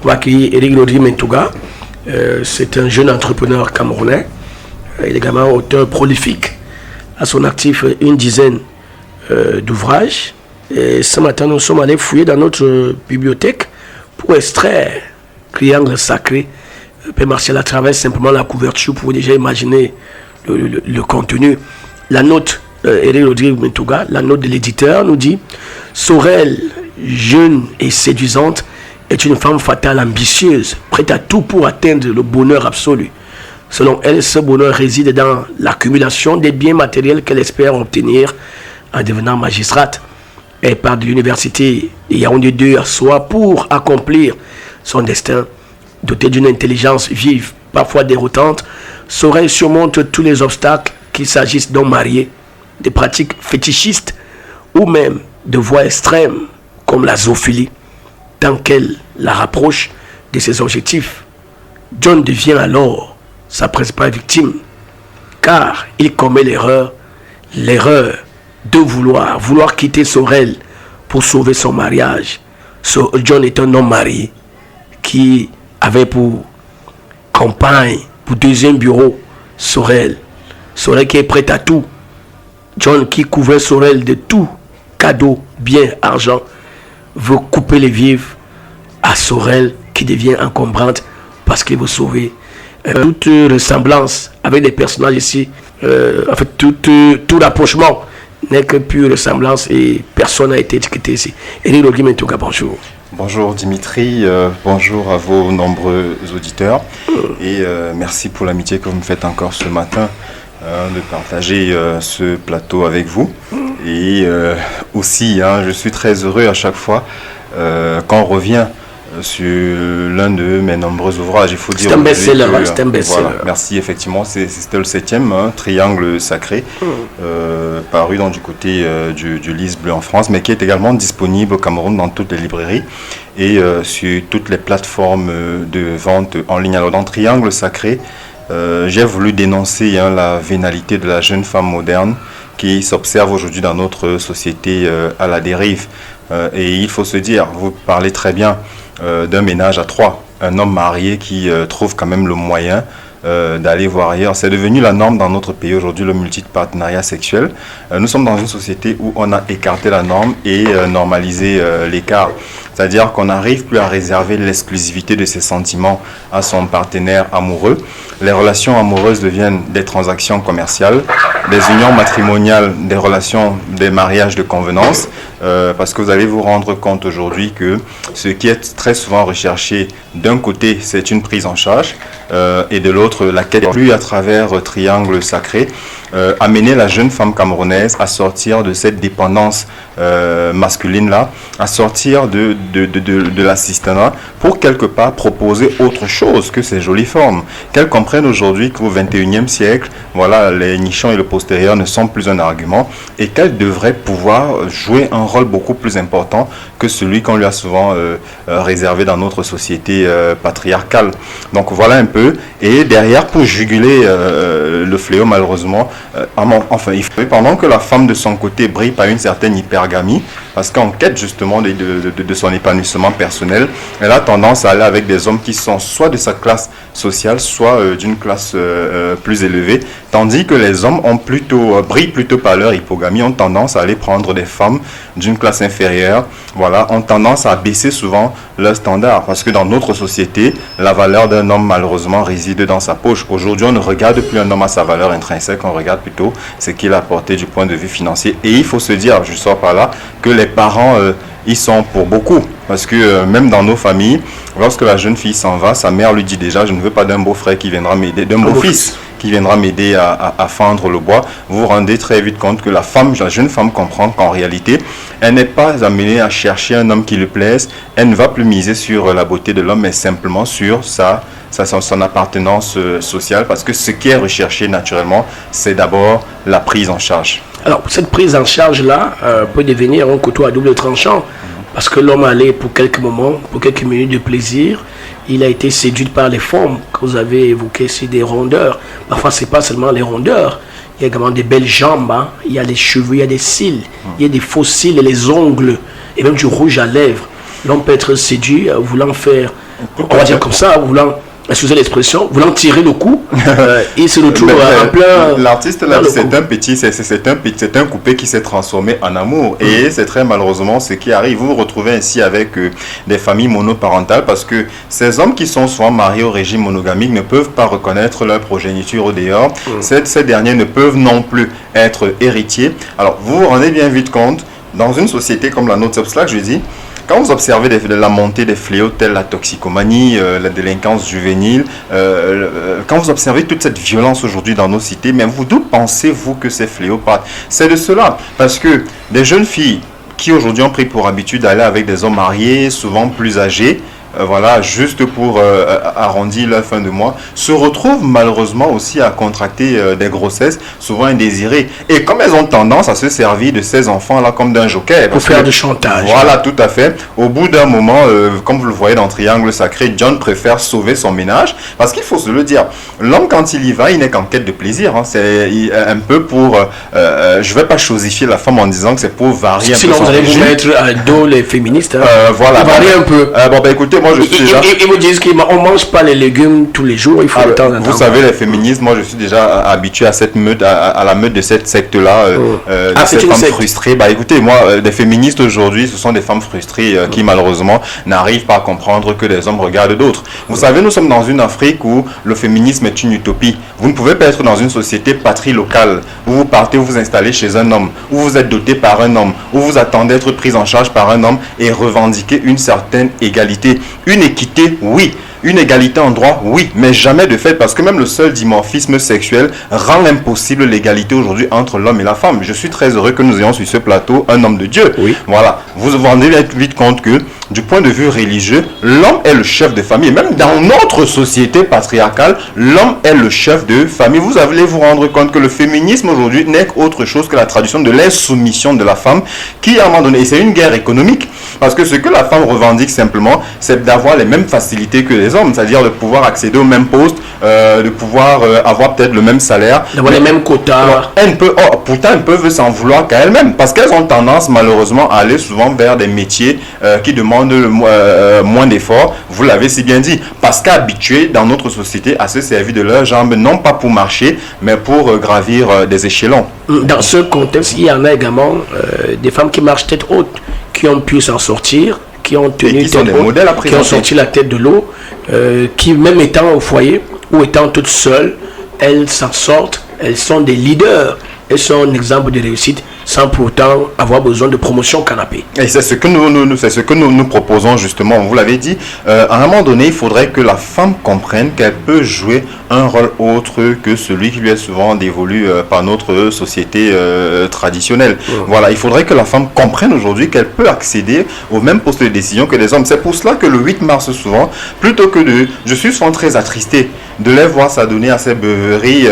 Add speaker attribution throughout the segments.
Speaker 1: On va accueillir Eric Lodri Mentuga. C'est un jeune entrepreneur camerounais. Il est également auteur prolifique. À son actif, une dizaine d'ouvrages. Et ce matin, nous sommes allés fouiller dans notre bibliothèque pour extraire Triangle Sacré. Père Martial, à travers simplement la couverture, pour déjà imaginer le contenu. La note, Eric Lodri Mentuga, la note de l'éditeur nous dit: Sorel, jeune et séduisante, est une femme fatale, ambitieuse, prête à tout pour atteindre le bonheur absolu. Selon elle, ce bonheur réside dans l'accumulation des biens matériels qu'elle espère obtenir en devenant magistrate. Elle part de l'université Yaoundé 2 à soi pour accomplir son destin. Dotée d'une intelligence vive, parfois déroutante, Sorel surmonte tous les obstacles, qu'il s'agisse d'hommes mariés, des pratiques fétichistes ou même de voies extrêmes comme la zoophilie. Tant qu'elle la rapproche de ses objectifs, John devient alors sa principale victime, car il commet l'erreur de vouloir quitter Sorel pour sauver son mariage. John est un homme marié qui avait pour compagne, pour deuxième bureau, Sorel qui est prêt à tout. John, qui couvrait Sorel de tout cadeau, bien, argent, veut couper les vivres à Sorel, qui devient encombrante parce qu'il veut sauver. Toute ressemblance avec les personnages ici, tout rapprochement n'est que pure ressemblance et personne n'a été étiqueté ici. Eric Lodri Mentuga, bonjour.
Speaker 2: Bonjour Dimitri, bonjour à vos nombreux auditeurs et merci pour l'amitié que vous me faites encore ce matin de partager ce plateau avec vous. Et aussi, je suis très heureux à chaque fois quand on revient sur l'un de mes nombreux ouvrages. Il faut dire
Speaker 1: c'est un best-seller. Voilà,
Speaker 2: merci, effectivement, c'était le 7e, Triangle Sacré, paru donc du côté du Lys Bleu en France, mais qui est également disponible au Cameroun dans toutes les librairies et sur toutes les plateformes de vente en ligne. Alors dans Triangle Sacré, j'ai voulu dénoncer la vénalité de la jeune femme moderne qui s'observe aujourd'hui dans notre société à la dérive. Et il faut se dire, vous parlez très bien d'un ménage à trois, un homme marié qui trouve quand même le moyen d'aller voir ailleurs. C'est devenu la norme dans notre pays aujourd'hui, le multipartenariat sexuel. Nous sommes dans une société où on a écarté la norme et normalisé l'écart. C'est-à-dire qu'on n'arrive plus à réserver l'exclusivité de ses sentiments à son partenaire amoureux. Les relations amoureuses deviennent des transactions commerciales, des unions matrimoniales, des relations, des mariages de convenance, parce que vous allez vous rendre compte aujourd'hui que ce qui est très souvent recherché, d'un côté, c'est une prise en charge, et de l'autre, la quête plus à travers Triangle Sacré, amener la jeune femme camerounaise à sortir de cette dépendance masculine-là, à sortir de l'assistanat pour quelque part proposer autre chose que ces jolies formes. Qu'elles comprennent aujourd'hui qu'au XXIe siècle, voilà, les nichons et le postérieur ne sont plus un argument et qu'elles devraient pouvoir jouer un rôle beaucoup plus important que celui qu'on lui a souvent réservé dans notre société patriarcale. Donc voilà un peu. Et derrière, pour juguler le fléau, malheureusement, pendant que la femme de son côté brille par une certaine hypergamie, parce qu'en quête justement de son épanouissement personnel, elle a tendance à aller avec des hommes qui sont soit de sa classe sociale, soit d'une classe plus élevée, tandis que les hommes brillent plutôt par leur hypogamie, ont tendance à aller prendre des femmes d'une classe inférieure, voilà, ont tendance à baisser souvent leur standard, parce que dans notre société, la valeur d'un homme malheureusement réside dans sa poche. Aujourd'hui, on ne regarde plus un homme à sa valeur intrinsèque, on regarde plutôt ce qu'il a apporté du point de vue financier. Et il faut se dire, je sors par là, que les parents, ils sont pour beaucoup. Parce que même dans nos familles, lorsque la jeune fille s'en va, sa mère lui dit déjà, je ne veux pas d'un beau-frère qui viendra m'aider, d'un beau-fils qui viendra m'aider à fendre le bois. Vous vous rendez très vite compte que la jeune femme comprend qu'en réalité, elle n'est pas amenée à chercher un homme qui lui plaise. Elle ne va plus miser sur la beauté de l'homme, mais simplement sur son appartenance sociale. Parce que ce qui est recherché naturellement, c'est d'abord la prise en charge.
Speaker 1: Alors, cette prise en charge-là peut devenir un couteau à double tranchant. Parce que l'homme allait pour quelques moments, pour quelques minutes de plaisir, il a été séduit par les formes que vous avez évoquées, c'est des rondeurs. Parfois, ce n'est pas seulement les rondeurs, il y a également des belles jambes, il y a des cheveux, il y a des cils, il y a des faux cils et les ongles, et même du rouge à lèvres. L'homme peut être séduit, voulant faire on va dire comme ça, voulant, excusez l'expression, voulant tirer le coup, il se retrouve en plein...
Speaker 2: L'artiste là, c'est un coupé qui s'est transformé en amour. Et c'est très malheureusement ce qui arrive. Vous vous retrouvez ainsi avec des familles monoparentales parce que ces hommes qui sont souvent mariés au régime monogamique ne peuvent pas reconnaître leur progéniture au dehors. Ces derniers ne peuvent non plus être héritiers. Alors, vous vous rendez bien vite compte, dans une société comme la nôtre, c'est pour cela que je dis, quand vous observez la montée des fléaux tels la toxicomanie, la délinquance juvénile, quand vous observez toute cette violence aujourd'hui dans nos cités, mais d'où pensez-vous que ces fléaux partent? C'est de cela, parce que des jeunes filles qui aujourd'hui ont pris pour habitude d'aller avec des hommes mariés, souvent plus âgés, voilà, juste pour arrondir leur fin de mois, se retrouvent malheureusement aussi à contracter des grossesses souvent indésirées. Et comme elles ont tendance à se servir de ces enfants-là comme d'un joker.
Speaker 1: Pour faire du chantage.
Speaker 2: Voilà, tout à fait. Au bout d'un moment, comme vous le voyez dans Triangle Sacré, John préfère sauver son ménage. Parce qu'il faut se le dire, l'homme quand il y va, il n'est qu'en quête de plaisir. Hein. C'est un peu pour... je ne vais pas chosifier la femme en disant que c'est pour varier un peu son
Speaker 1: Sinon, vous allez vous
Speaker 2: régime.
Speaker 1: mettre à dos les féministes. Hein.
Speaker 2: Voilà.
Speaker 1: Varier un peu.
Speaker 2: Bon, ben écoutez, moi je suis déjà...
Speaker 1: Ils me disent qu'on ne mange pas les légumes tous les jours, il faut le temps d'entendre.
Speaker 2: Vous savez, les féministes, moi je suis déjà habitué à cette meute, à la meute de cette secte-là, de ces femmes frustrées. Bah écoutez, moi, des féministes aujourd'hui, ce sont des femmes frustrées qui malheureusement n'arrivent pas à comprendre que les hommes regardent d'autres. Vous savez, nous sommes dans une Afrique où le féminisme est une utopie. Vous ne pouvez pas être dans une société patrie locale, où vous partez, où vous installez chez un homme, où vous êtes doté par un homme, où vous attendez d'être pris en charge par un homme et revendiquer une certaine égalité. Une équité, oui. Une égalité en droit, oui, mais jamais de fait, parce que même le seul dimorphisme sexuel rend impossible l'égalité aujourd'hui entre l'homme et la femme. Je suis très heureux que nous ayons sur ce plateau un homme de Dieu. Oui. Voilà, vous vous rendez vite compte que, du point de vue religieux, l'homme est le chef de famille. Même dans notre société patriarcale, l'homme est le chef de famille. Vous allez vous rendre compte que le féminisme aujourd'hui n'est qu'autre chose que la tradition de l'insoumission de la femme, qui à un moment donné, et c'est une guerre économique, parce que ce que la femme revendique simplement, c'est d'avoir les mêmes facilités que les hommes, c'est-à-dire de pouvoir accéder au même poste, de pouvoir avoir peut-être le même salaire,
Speaker 1: d'avoir les mêmes quotas.
Speaker 2: Alors, pourtant elles peuvent s'en vouloir qu'à elles-mêmes, parce qu'elles ont tendance malheureusement à aller souvent vers des métiers qui demandent moins d'efforts. Vous l'avez si bien dit, parce qu'habituées dans notre société à se servir de leurs jambes, non pas pour marcher, mais pour gravir des échelons.
Speaker 1: Dans ce contexte, il y en a également des femmes qui marchent tête haute, qui ont pu s'en sortir, qui ont tenu tête haute, qui ont sorti la tête de l'eau, qui même étant au foyer ou étant toutes seules, elles s'en sortent, elles sont des leaders, elles sont un exemple de réussite sans pourtant avoir besoin de promotion canapé.
Speaker 2: Et c'est ce que nous proposons justement. Vous l'avez dit, à un moment donné, il faudrait que la femme comprenne qu'elle peut jouer un rôle autre que celui qui lui est souvent dévolu par notre société traditionnelle. Voilà, il faudrait que la femme comprenne aujourd'hui qu'elle peut accéder au même poste de décision que les hommes. C'est pour cela que le 8 mars souvent, plutôt que je suis souvent très attristé de les voir s'adonner à ces beuveries,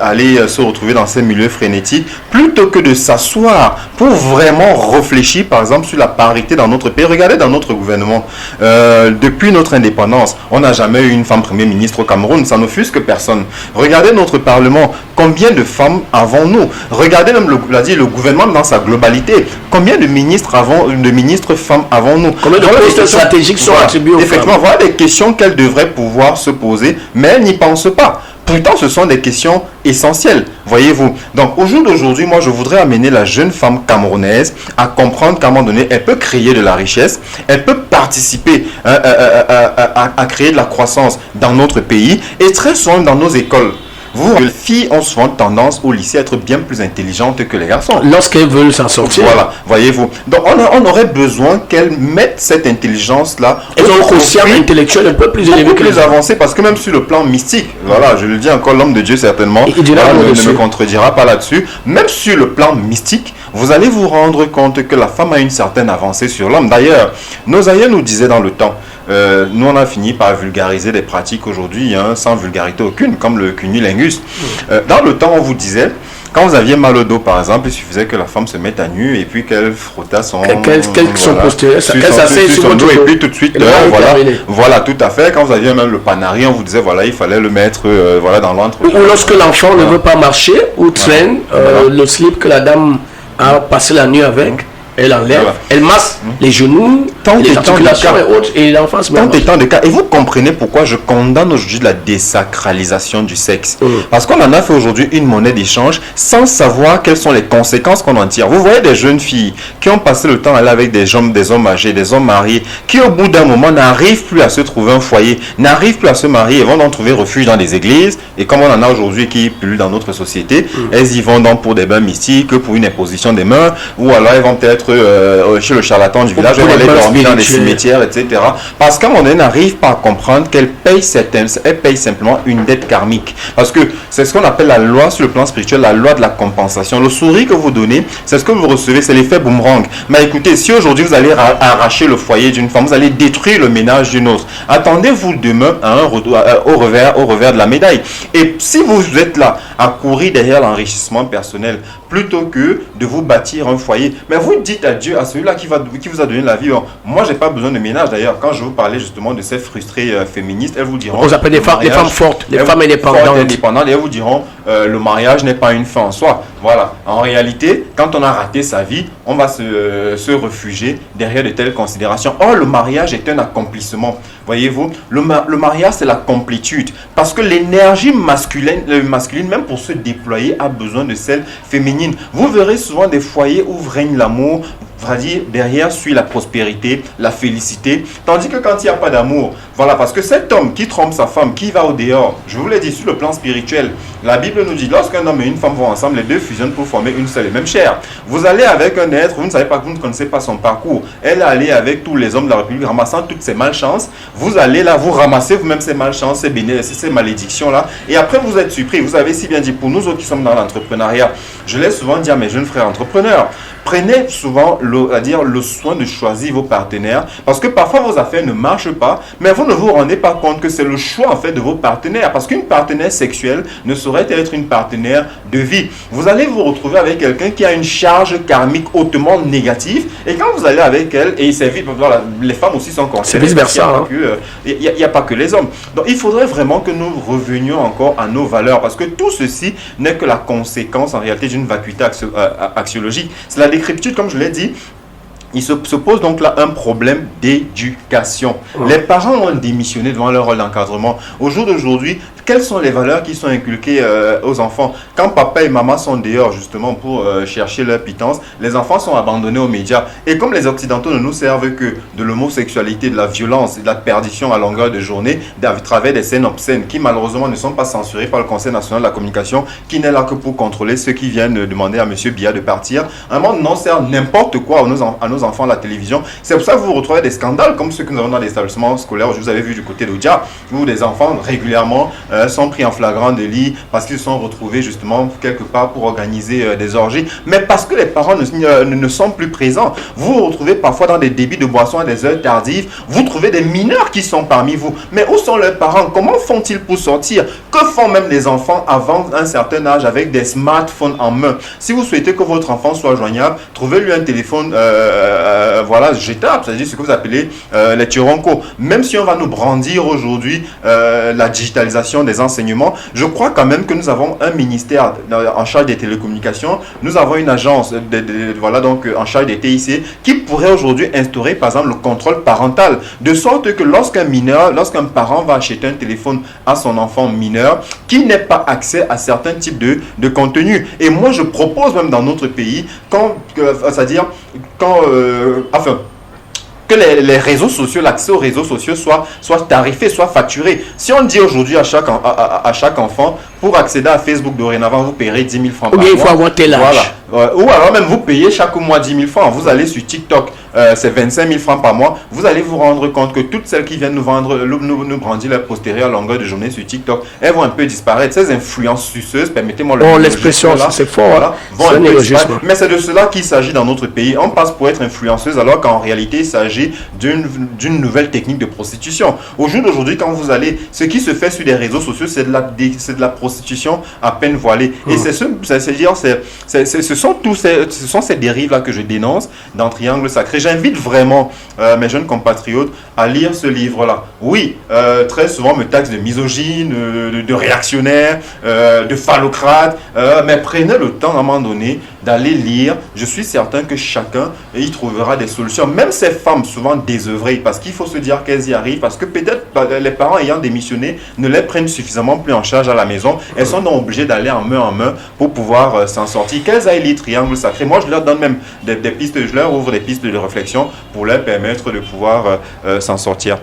Speaker 2: aller se retrouver dans ces milieux frénétiques, plutôt que de s'asseoir pour vraiment réfléchir par exemple sur la parité dans notre pays. Regardez dans notre gouvernement, depuis notre indépendance, on n'a jamais eu une femme Premier ministre au Cameroun, ça n'offusque personne. Regardez notre Parlement, combien de femmes avons-nous? Regardez même le gouvernement dans sa globalité, combien de ministres femmes avons-nous?
Speaker 1: Combien de postes stratégiques sont attribués aux femmes?
Speaker 2: Effectivement, voilà des questions qu'elles devraient pouvoir se poser, mais elles n'y pensent pas. Pourtant, ce sont des questions essentielles, voyez-vous. Donc, au jour d'aujourd'hui, moi, je voudrais amener la jeune femme camerounaise à comprendre qu'à un moment donné, elle peut créer de la richesse, elle peut participer à créer de la croissance dans notre pays et très souvent dans nos écoles. Les filles ont souvent tendance au lycée à être bien plus intelligentes que les garçons.
Speaker 1: Lorsqu'elles veulent s'en sortir.
Speaker 2: Voilà, voyez-vous. Donc, on aurait besoin qu'elles mettent cette intelligence-là.
Speaker 1: Elles ont un quotient intellectuel un peu plus élevé que
Speaker 2: plus avancé, parce que même sur le plan mystique, voilà, je le dis encore, l'homme de Dieu certainement, ne me contredira pas là-dessus. Même sur le plan mystique, vous allez vous rendre compte que la femme a une certaine avancée sur l'homme. D'ailleurs, nos aïeux nous disaient dans le temps, nous on a fini par vulgariser des pratiques aujourd'hui sans vulgarité aucune, comme le cunnilingus. Dans le temps, on vous disait, quand vous aviez mal au dos par exemple, il suffisait que la femme se mette à nu et puis qu'elle frotta son
Speaker 1: postérieur,
Speaker 2: qu'elle s'asseye sur son dos et puis tout de suite, voilà, tout à fait. Quand vous aviez même le panari, on vous disait voilà, il fallait le mettre dans l'antre.
Speaker 1: Ou lorsque l'enfant ne veut pas marcher ou traîne, le slip que la dame a passé la nuit avec, Elle enlève,
Speaker 2: Voilà.
Speaker 1: elle masse les genoux,
Speaker 2: Tant
Speaker 1: les
Speaker 2: et tant de
Speaker 1: articulations
Speaker 2: cas.
Speaker 1: et autres, et l'enfant se met à
Speaker 2: Tant et
Speaker 1: marcher.
Speaker 2: tant de cas. Et vous comprenez pourquoi je condamne aujourd'hui la désacralisation du sexe. Parce qu'on en a fait aujourd'hui une monnaie d'échange sans savoir quelles sont les conséquences qu'on en tire. Vous voyez des jeunes filles qui ont passé le temps à aller avec des hommes âgés, des hommes mariés, qui au bout d'un moment n'arrivent plus à se trouver un foyer, n'arrivent plus à se marier et vont donc trouver refuge dans des églises. Et comme on en a aujourd'hui qui pullulent dans notre société, elles y vont donc pour des bains mystiques, pour une imposition des mains, ou alors elles vont peut-être chez le charlatan du village, elles
Speaker 1: pour
Speaker 2: vont
Speaker 1: les
Speaker 2: aller
Speaker 1: bains
Speaker 2: dormir dans les
Speaker 1: spirituels.
Speaker 2: cimetières, etc. Parce qu'à un moment donné, n'arrive pas à comprendre qu'elle paye simplement une dette karmique. Parce que c'est ce qu'on appelle la loi sur le plan spirituel, la loi de la compensation. Le sourire que vous donnez, c'est ce que vous recevez, c'est l'effet boomerang. Mais écoutez, si aujourd'hui vous allez arracher le foyer d'une femme, vous allez détruire le ménage d'une autre, attendez-vous demain à un retour, au revers de la médaille. Et si vous êtes là à courir derrière l'enrichissement personnel, plutôt que de vous bâtir un foyer, mais vous dites à Dieu, à celui-là qui vous a donné la vie, moi j'ai pas besoin de ménage. D'ailleurs, quand je vous parlais justement de ces frustrées féministes, elles vous diront,
Speaker 1: On s'appelle les femmes fortes, les femmes indépendantes.
Speaker 2: et elles vous diront, le mariage n'est pas une fin en soi. Voilà. En réalité, quand on a raté sa vie, on va se réfugier derrière de telles considérations. Or, le mariage est un accomplissement. Voyez-vous, le mariage, c'est la complétude. Parce que l'énergie masculine, même pour se déployer, a besoin de celle féminine. Vous verrez souvent des foyers où règne l'amour, c'est-à-dire derrière suit la prospérité, la félicité, tandis que quand il n'y a pas d'amour, voilà, parce que cet homme qui trompe sa femme, qui va au dehors, je vous l'ai dit, sur le plan spirituel, la Bible nous dit, lorsqu'un homme et une femme vont ensemble, les deux fusionnent pour former une seule et même chair. Vous allez avec un être, vous ne savez pas, vous ne connaissez pas son parcours, elle est allée avec tous les hommes de la République, ramassant toutes ces malchances, vous allez là, vous ramassez vous-même ces malchances, ces malédictions-là, et après vous êtes surpris. Vous avez si bien dit, pour nous autres qui sommes dans l'entrepreneuriat, je l'ai souvent dit à mes jeunes frères entrepreneurs, prenez souvent le soin de choisir vos partenaires, parce que parfois vos affaires ne marchent pas, mais vous ne vous rendez pas compte que c'est le choix en fait de vos partenaires, parce qu'une partenaire sexuelle ne saurait être une partenaire de vie. Vous allez vous retrouver avec quelqu'un qui a une charge karmique hautement négative, et quand vous allez avec elle, et c'est vite, voilà, les femmes aussi sont concernées.
Speaker 1: C'est vice-versa.
Speaker 2: Il n'y a pas que les hommes. Donc il faudrait vraiment que nous revenions encore à nos valeurs, parce que tout ceci n'est que la conséquence en réalité d'une vacuité axiologique. C'est la décrépitude, comme je l'ai dit. Il se pose donc là un problème d'éducation. Les parents ont démissionné devant leur rôle d'encadrement. Au jour d'aujourd'hui, quelles sont les valeurs qui sont inculquées aux enfants? Quand papa et maman sont dehors justement pour chercher leur pitance, les enfants sont abandonnés aux médias. Et comme les Occidentaux ne nous servent que de l'homosexualité, de la violence et de la perdition à longueur de journée, à travers des scènes obscènes qui malheureusement ne sont pas censurées par le Conseil national de la communication, qui n'est là que pour contrôler ceux qui viennent demander à M. Biya de partir. Un monde non sert n'importe quoi à nos enfants à la télévision. C'est pour ça que vous retrouvez des scandales comme ceux que nous avons dans les établissements scolaires. Je vous avais vu du côté d'Odia, où des enfants régulièrement sont pris en flagrant délit parce qu'ils se sont retrouvés justement quelque part pour organiser des orgies, mais parce que les parents ne sont plus présents. Vous vous retrouvez parfois dans des débits de boissons à des heures tardives, vous trouvez des mineurs qui sont parmi vous, mais où sont leurs parents? Comment font-ils pour sortir? Que font même les enfants avant un certain âge avec des smartphones en main? Si vous souhaitez que votre enfant soit joignable, trouvez-lui un téléphone voilà, jetable, c'est-à-dire ce que vous appelez les turoncos. Même si on va nous brandir aujourd'hui la digitalisation des enseignements, je crois quand même que nous avons un ministère en charge des télécommunications, nous avons une agence voilà, donc en charge des TIC qui pourrait aujourd'hui instaurer par exemple le contrôle parental, de sorte que lorsqu'un parent va acheter un téléphone à son enfant mineur, qu'il n'ait pas accès à certains types de contenus. Et moi je propose même dans notre pays, c'est-à-dire que les réseaux sociaux, l'accès aux réseaux sociaux soit tarifé, soit facturé. Si on dit aujourd'hui à chaque enfant, pour accéder à Facebook dorénavant, vous paierez 10 000 francs par mois.
Speaker 1: Ou bien il faut avoir tel âge.
Speaker 2: Voilà. Ou alors même vous payez chaque mois 10 000 francs. Vous allez sur TikTok, c'est 25 000 francs par mois. Vous allez vous rendre compte que toutes celles qui viennent nous brandir la postérieure à longueur de journée sur TikTok, elles vont un peu disparaître. Ces influences suceuses, permettez-moi
Speaker 1: l'expression, c'est fort.
Speaker 2: Voilà, vont un peu disparaître. Mais c'est de cela qu'il s'agit dans notre pays. On passe pour être influenceuse alors qu'en réalité, il s'agit d'une nouvelle technique de prostitution. Au jour d'aujourd'hui, quand vous allez, ce qui se fait sur les réseaux sociaux, c'est de la prostitution prostitution à peine voilée. Et ce sont ces dérives-là que je dénonce dans Triangle Sacré. J'invite vraiment mes jeunes compatriotes à lire ce livre-là. Oui, très souvent on me taxe de misogyne, de réactionnaire, de phallocrate, mais prenez le temps à un moment donné d'aller lire. Je suis certain que chacun y trouvera des solutions. Même ces femmes souvent désœuvrées, parce qu'il faut se dire qu'elles y arrivent, parce que peut-être les parents ayant démissionné ne les prennent suffisamment plus en charge à la maison. Elles sont donc obligées d'aller en main pour pouvoir s'en sortir. Qu'elles aillent lire Triangle Sacré. Moi, je leur donne même des pistes, je leur ouvre des pistes de réflexion pour leur permettre de pouvoir s'en sortir.